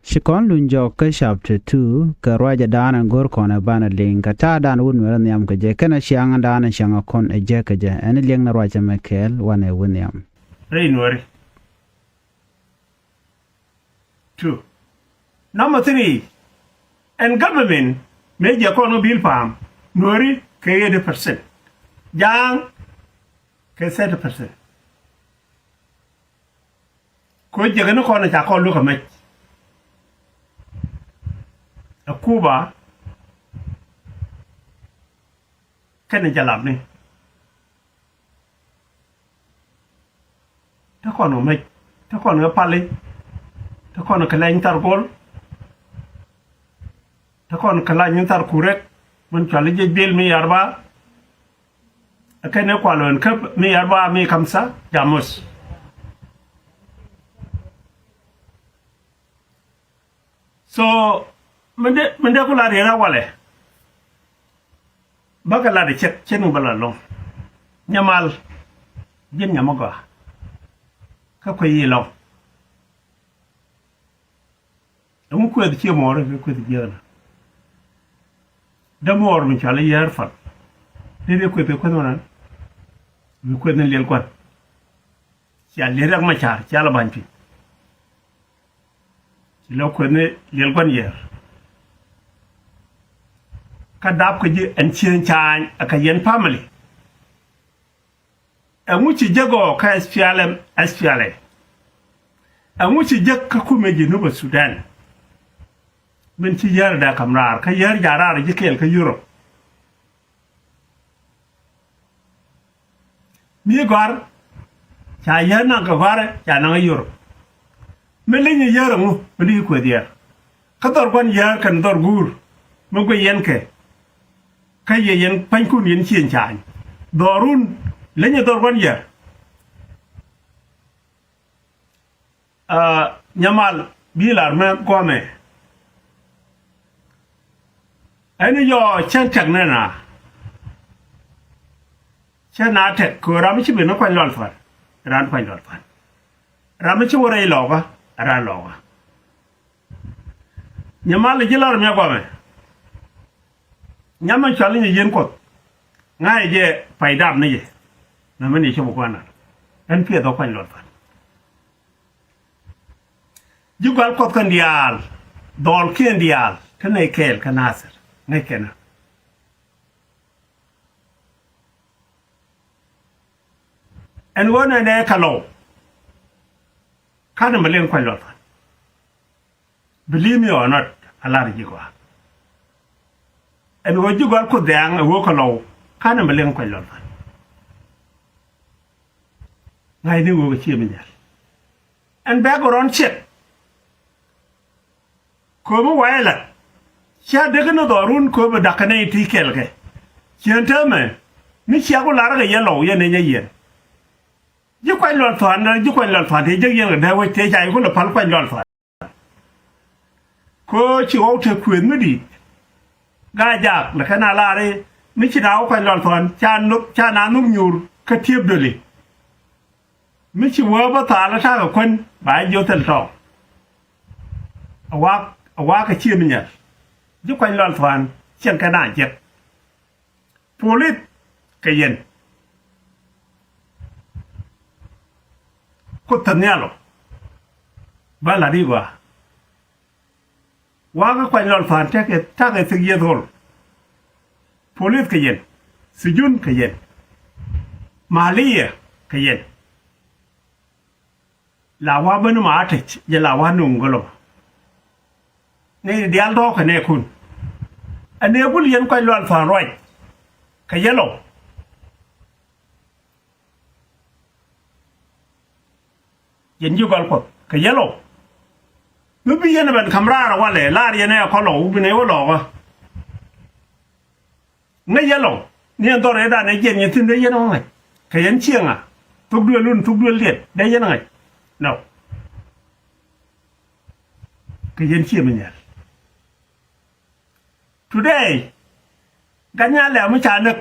Shikon lunjo ka chapter 2 ka raja dana gor kona bana ling ka ta dan wun wer nyam ka je kana shiang dana shiang kon e je ka je en ling na raja mekel wane wun yam. Nuer. 2. Number 3. And government may je kono bill farm Nuer ka 80%. Jang ka 70%. Ko je kana kono cha ko lu ka me. Cuba cáiจะหลับนี่ถ้าคนไม่ถ้าคนก็พาเลยถ้าคนก็แรงตาโกลถ้าคนก็แรงตาคูเรกมันจะเลยจะเบลมีอาร์บาแค่นี้กว่าเลยครับมีอาร์บามีคำสั่งจามุสsoมันได้ก็ลาเรียนว่าเลยบักลาเรียเช่นอุบลลงยามัลยินยามกว่าเขาคุยลงแล้วมันคุยที่เชื่อมอร์คุยที่เยอะนะดมอร์มันชาลียาร์ฟัดนี่เรียกคุยคนนั้นมันคุยนั่นเลี้ยงกันชาลีรักมาชาชาละบันพีแล้วคุยนี่เลี้ยงกันเยอะka dab ko ji en chien chan aka yen family en wuci jago ka SPLA en wuci jak ka kuma ji nuba Sudan min ci yar da kamrar ka yar jarar ji kel ka Europe mi gar cha yar na ka gar cha na Europe min le ni yar mu mi ko dia ka tor kon yar kan tor gur mun ko yen ke cái gì vậy phanh khu niên chiên chài đò run lấy nhà tôi quan gì nhà mal bi là mẹ qua mẹ anh ấy do chân chặt này nè chân nát thế cứ làm gì bên nó quan lọt phải ran quan lọt phải làm gì vừa đây lọt à ran lọt à nhà mal là chỉ là mẹ qua mẹ nhắm cho linh yên cột ngay je phải đam này na mình đi cho một quan anh phía đó quan lọt phải dù gal cột kan dial dol kien dial cái này kel cái nasir ngay cái nào anh muốn anh ấy kalo cái này mà liên quan lọt phải believe me or not Allah đi qua en wo jugal ko dang wo ko law kana ma len ko lol fa ngay ni wo ci mi ñal en background check ko mo wayla cha de no dorun ko ba dakane ti kelke ci entame ni ci ko la ra ya law ya ne nya yen ji ko lol fa na ji ko lol fa te je yen da wo te jay ko la pal ko lol fa ko ci wo te kwen mi di ga jak la kana la re mi ci daw ko lol ton cha na num nyur ka tieb doli mi ci wo ba ta la ta ko kon ba yo tel to awa ka ci mi nya ju ko lol ton chen ka na jet polit ka yen ko tanyalo ba la diwa waga kwa lol fan take se yedol police ke yen sujun ke yen maliya ke yen la wa banu ma atech je la wa nungolo ne dial do ke ne kun ane bul yen kwa lol fan roy ke yelo yen jugal ko ke yelo lu bi yen ban kamra wa le la ri ne ko lo bi ne wo lo wa ne ye lo ni to re da ne yen ni tin de yen ngai ka yen chiang à tuk due lun tuk due liet de yen ngai no ka yen chiang mi nya today ganya le mu cha ne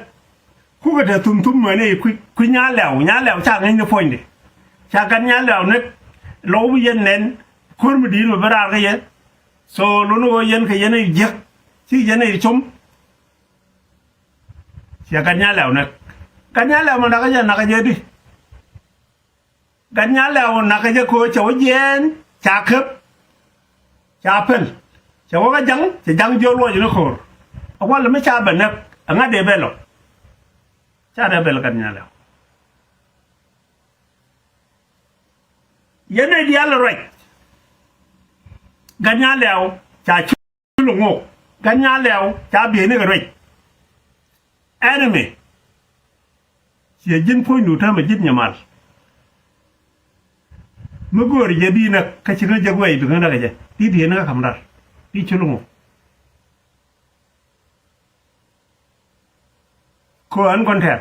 ku ga de tum me ne ku nya le cha ngai ne point de cha ganya le ne lo bi yen nen kur mi di no bara ga ye so lu no yen ka yen je chi yen chum sia kan nya law nak kan nya law ma da ka ja na ka je di kan nya law na ka je ko chaw yen cha khep cha pen chaw ka jang jo lo ju no khor awa la me cha ba nak nga de belo cha de bel kan nya law yen di ala right kan nya law cha chu lu ngo kan nya law cha bi ne ka right enemy sia jin point nu ta ma jit nyamal ma gor je bi nak ka ci na jagway bi nga ga je di na xam dar di ci lu ko an kon ter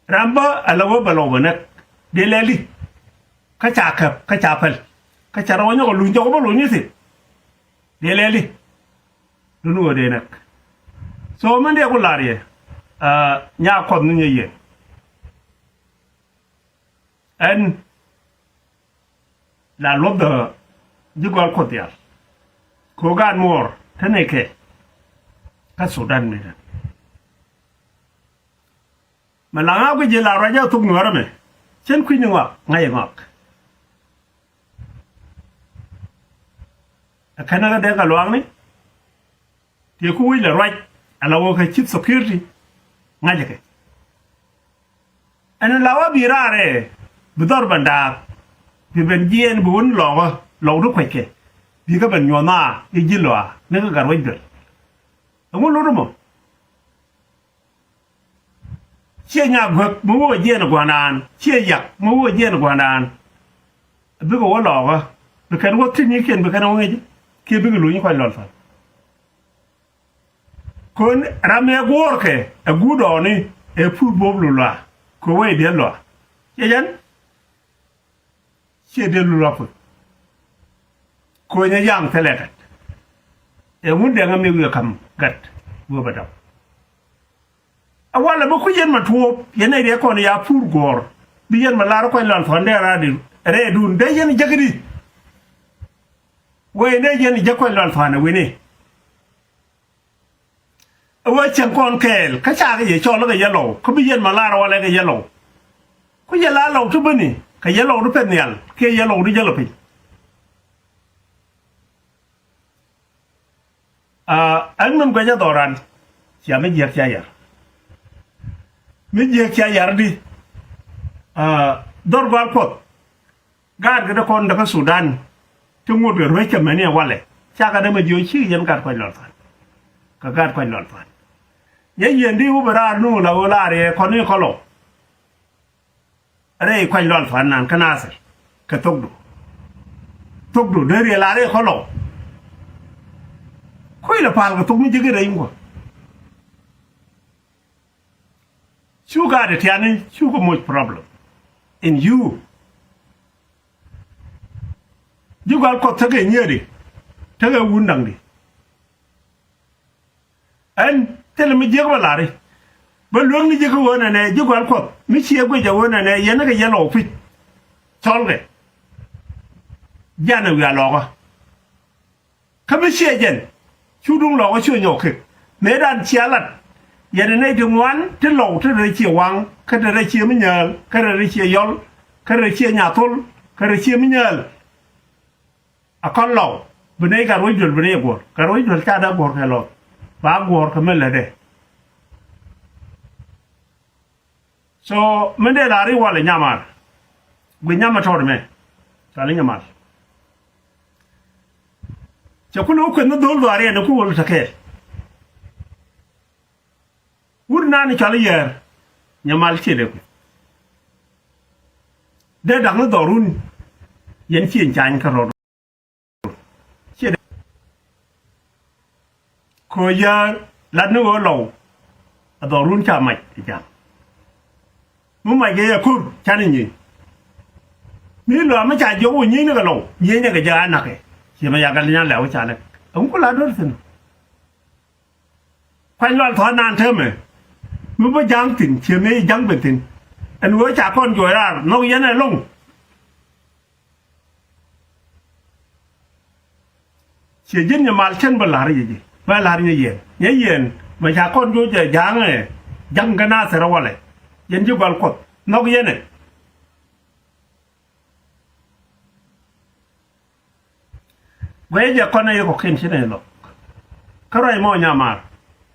ramba alawo balo nak de leli ka cha kap ka cha pal ka cha ro nyo lu njo ko lu ni si de leli lu no de nak so man de ko lariye nya ko nu ye en la lob de jigol ko tiar ko gan mor tane ke ka sudan ne malanga ko je la raja tuk Nuer me chen ku ni wa ngai ngak akana ga de ga luang ni te ku wi la right ala wo ka chief security ngaje ke ana lawa birare bidor banda bi ben jien bun lo du kweke bi ga ben nyona e jilo ne ga garwa jil ngo lo mo che nya gok mo wo jien gwanan che yak mo wo jien gwanan bi go lo ga bi kan wo tin ni ken bi kan wo ngi ke bi lu ni ko lol fa kon rame gorke e gudo ni e pur boblu la ko way de lo yejan che de lu la ko nya yang teleta e mun de ngam mi kam gat bo badam awala ba ku yen ma tuop yene de ko ya pur gor bi yen ma la ko lon fa ndera di re dun de yen jagdi way ne yen jakoy lon fa na wini wa chen kon kel ka cha ga ye cho lo ga yelo ko bi yen ma la ro le ga yelo ko ye la lo tu bani ka yelo du pen yal ke yelo du yelo pi an nam ga ja doran sia me je cha yar me je cha yar di dor gal pot gar ga kon da ka Sudan tu ngut ga ro cha me ne wale cha ga da ma jo chi yen gar ko lol fa ka gar ko lol fa ye yen di u bara nu la wala re ko ni ko lo re ko lol fa nan kana se ka togdu de re la re ko lo ko ila pal ga togmi jige re ngo you got it yani you got much problem in you got ko tage nyeri tage wundang di en tele mi jego lari ba luang ni jego wona ne jego al ko mi chi ego je wona ne yena ga yelo fit tolge jana wi aloga ka mi chi jen chu dung lo ga chu nyok me dan chialat yena ne de wan te lo te re chi wang ka de re chi mi nyal ka re chi yol ka re chi nya tol ka re chi mi nyal akon lo bune ga ro jul bune go ka ro jul ta da go ka lo ba gor ka mele de so mende la ri wala nyamar gwe nyama tord me sala nyamar cha kuno ko no dol ware na ko wol take wurna ni chala yer nyamal chele ko de dang no dorun yen chien chan ka ro ko ya la no lo adorun cha mai ja mu mai ge ya kur cha ni mi lo ma cha jo ni ni ga lo ni ni ga ja na ke chi ma ya ga nya la cha na ông có la do sin khoan lo thọ nan thế mà mu ba jang tin chi me jang ben tin anh wo cha con rồi ra nó yên này lông chỉ dân nhà mal chân bờ lá gì nhớ yên mà cha con vô chơi giang này giang cái na sẽ ra vào lại dân chú gọi cột nó cái này bây giờ con này có khen thế này rồi cái này mua nhà mà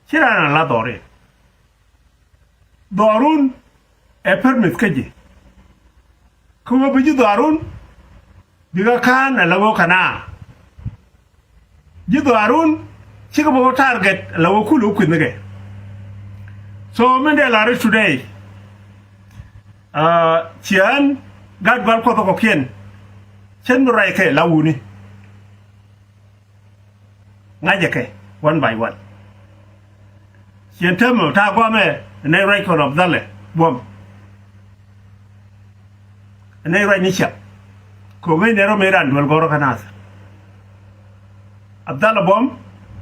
thế là đỏ đấy đorun permit cái gì không có bây giờ đorun biga kan là lago kana ji đorun chỉ có một target lago kulu quên cái so mình để làm today chian gạt vào có khen chân rồi cái lagu ni ngay giờ cái one by one chian thơm mà ta qua mẹ này record of that lệ bom này right ni chap ko ngai nero meran wal goro kanas Abdallah Bom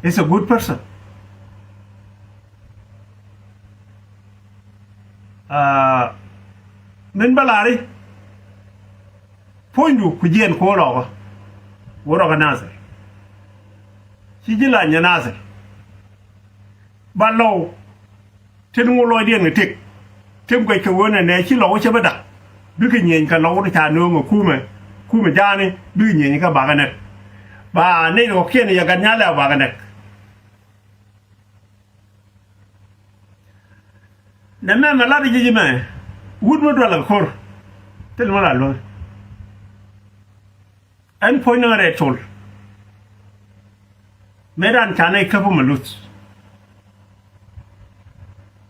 is a good person min balari pondu ku jien ko lo goro kanas ci jila nya nas ballo tin ngolo dien ngi tik tem ko ke wona ne ci lo ci bada bi ke nyen ka lo ta no ngo kuma jani bi nyen ka ba ganet ba ne ko ken ya ga nyala ba ganet na me ma la di ji me wud mo do la khor tel mo la lo an point na re chol medan chane ka bu malut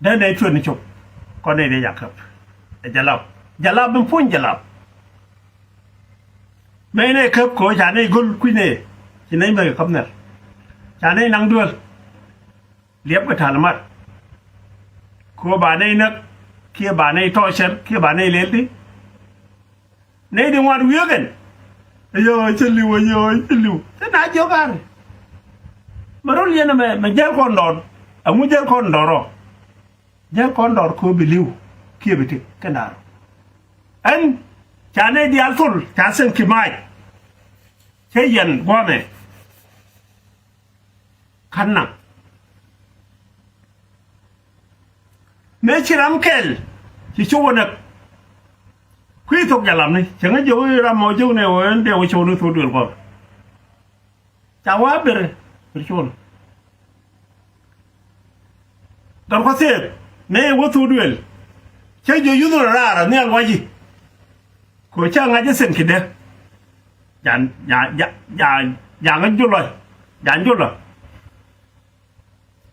dan ne chon ni chop ko ne de yakap jalab ben pon jalab mấy này khớp của chả này gôn quy nề chỉ này mời khắp nè chả này nắng đuôi liếp cái thằng mặt của bà này nấc kia bà này to chân kia bà này lên đi này đi ngoan huyết kìa ơi chân liu thế nào chịu cả mà đó liền là mày gieo con đòn ông muốn gieo con đòn rồi gieo con đòn cô bị liu kia bị thiệt cái nào anh chả này đi ăn phun chả xem kì mai thế dần qua này khăn nặng mấy chị làm kèl chị chua nè quý thuộc nhà làm này chẳng có chỗ làm mọi chỗ này đều chỗ nó thuộc được rồi chả quá bề chua còn có thể này có thuộc được chứ dù dù nó ra là nè ngoài gì của cha ngay trên sân kia đấy, dàn cái chút rồi,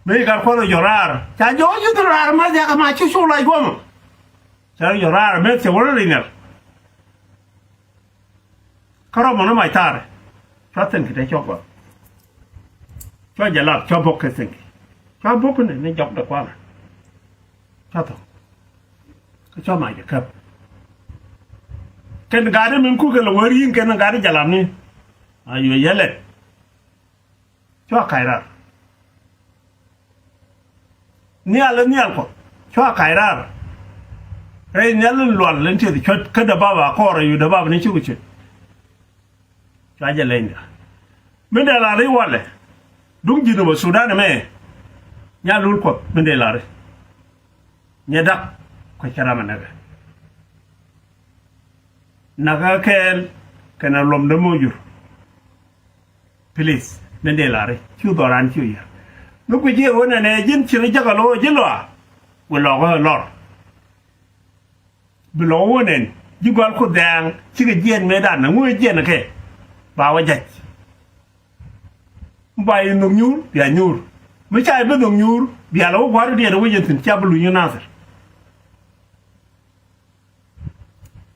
mấy cái con nó ra, cha gió chút ra mà giờ mà chút lại quá mà, cha ra mấy chỗ đó đi nè, cái đó mà nó mày ta, cho sân kia đấy cho qua, cho giờ làm cho bốc cái sân kia, cho bốc cái này nó dọc được qua mà, cho thôi, cái cho mày được không? Cái gari mình cũng cái lồng riêng cái gari jalan ni, ayo yelet, cho khai ra, nial ko, cho khai ra, cái nial luar lên chơi thì cho cái đập baba có rồi đập baba này chịu chứ, cho aja lên đó, mình để lại wale, đúng gì nữa Sudan này, nhà lul ko mình để lại, nhà đắc, cái cara mana cái naga kel kana lom de mojur please mende lare chu doran chu ya no ku je wona ne jin chi jaga lo jilo wo lo go lor bi lo wonen ji gol ko dang chi ga jen me dan na ngwe jen ke ba wa jach bay no nyur ya nyur me chai be no nyur bi ala wo war de wo jen tin chablu ñu nasar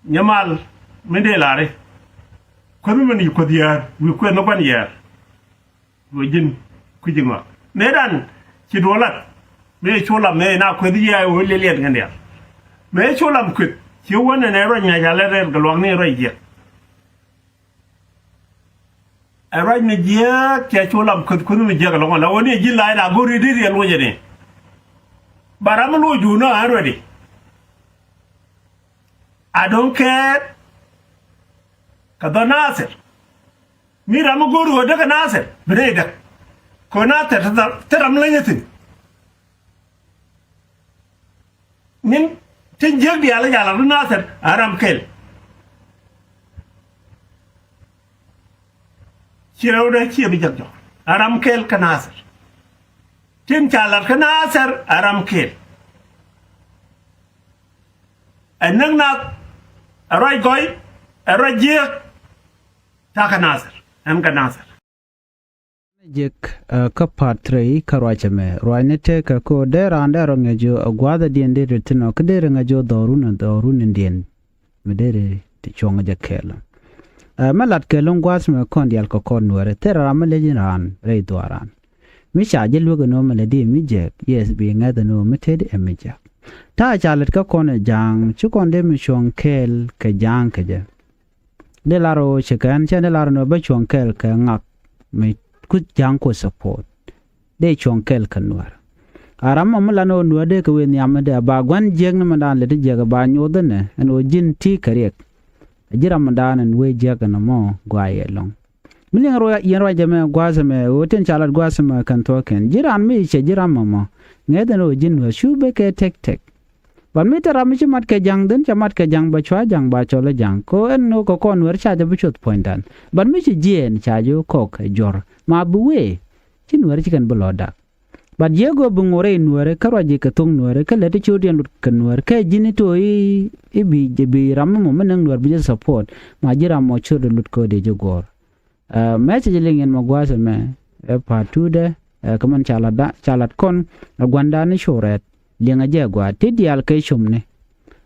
nyamal mende lare ko mi mani ko diar wi ko no ban yer wo jin ku jingwa medan ci dolat me cholam me na ko diya wo le len ngandel me cholam ku ci wona ne ro nya jale re galwang ne ro je ara ne je ke cholam ku mi je galwang la woni jin la da gori di re lo je ne baram lo ju no already I don't care. Kadonasir. mi ram guru da ka nasir breda ko na ta ram la yatin nin tin jeg dia la ya la nasir aram kel chieu da chi bi jak jo aram kel ka nasir tin chalar ka nasir aram kel anang na aroy goy aroy jeg ta ka nasir am ka nasir jek ka patre karwachame roinete ka ko deranda rongejo agwada diende retino kdere ngajo dorun ndien medere ti chonga jakela malat ke longwas me kondial ko konware terama lejinan re dwaran mi shaje lugo no meledi mi jek yes bi ngada no meted emija ta chalet ka kone jang chukonde mi shon kel ke jang ke je de laro chikan chane laro no ba chon kel ke ngak mi kut jang ko support de chon kel kanwar aram amla no nuade ko wen yamade ba gwan jeng na mandan le je ga ba nyodene en o jin ti karek jira mandan en we je ga no mo gwaye long milin ro yen ro jame gwazame o ten chalat gwazame kan token jiran mi che jiran mama ngeden o jin wa shube ke tek ban mi tara mi mat ke jang den chamat ke jang ba chwa jang ba chole jang ko en no ko kon wer cha de bichot pointan ban mi chi jen cha jo ko ke jor ma buwe chin wer chi kan bloda ban jego bungore nuere karwaji ka tung nuere ka leti chodien kan nuere ka jini to i bi je bi ram mo menang nuere bi support ma jira mo chodo lut ko de jogor message lingen mo gwase me pa tude kaman chalat kon gwanda ni shoret linga jagwa tidial ke shumne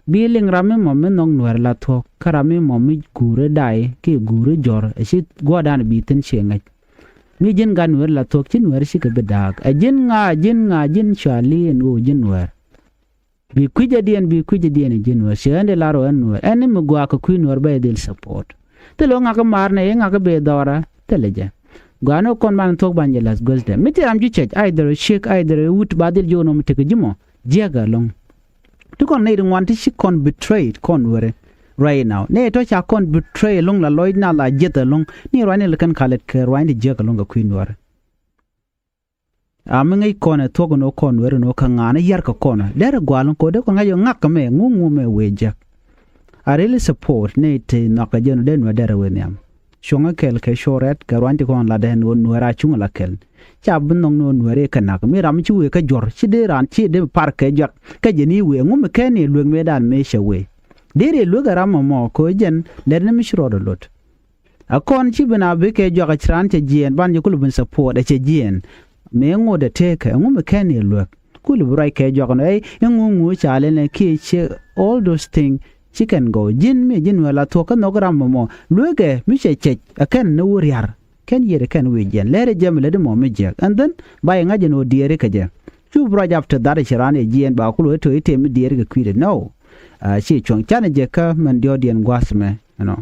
bi ling rame mo menong nuer la thok karame mo mi gure dai ki gure jor esit godan bi tin chenga mi jin gan nuer la thok chin nuer shi ke bedag jin nga chali en o jin nuer bi kuje dien jin nuer shende laro en nuer en mi gwa ko kuin nuer ba del support te lo nga ka marne nga ka be dora teleje gwano kon man thok banjelas gosde miti am ju chech either shake either wut badil jono mteke jimo jaga long to kon ne want to she kon betrayed kon were right now ne to cha kon betray long la loid na la jeta long ni rwane le kan khalet ke rwane jaga long ga queen were am ngai kon to no kon were no kan ngana yar ka kon der gwalon ko de ko ngayo ngak me ngungu me weja I really support ne te naka jeno den wa der wenyam shonga kel ke shoret ka rwanti kon la den won nuera chung la kel cha bunong no nuere kanak mi ram chi we ka jor chi de ran chi de par ke jak ka jeni we ngum ke ni lueng me dan me shewe dere lu ga ram mo ko jen le ne mi shro do lot akon chi bina be ke jok chran che jien ban ju kulubun support che jien me ngo de te ka ngum ke ni lu kulu brai ke jok no e ngungu cha le ne ki che all those things chicken go jin wala to ka no gram mo luege mi che akan no wuriar ken yere kan we jen lere jam le de mo mi je and then bay ngaje no diere ka je chu braj after that shirane jien ba ku to ite mi diere ka kwire no chi chong chane je ka man dio dien gwasme you know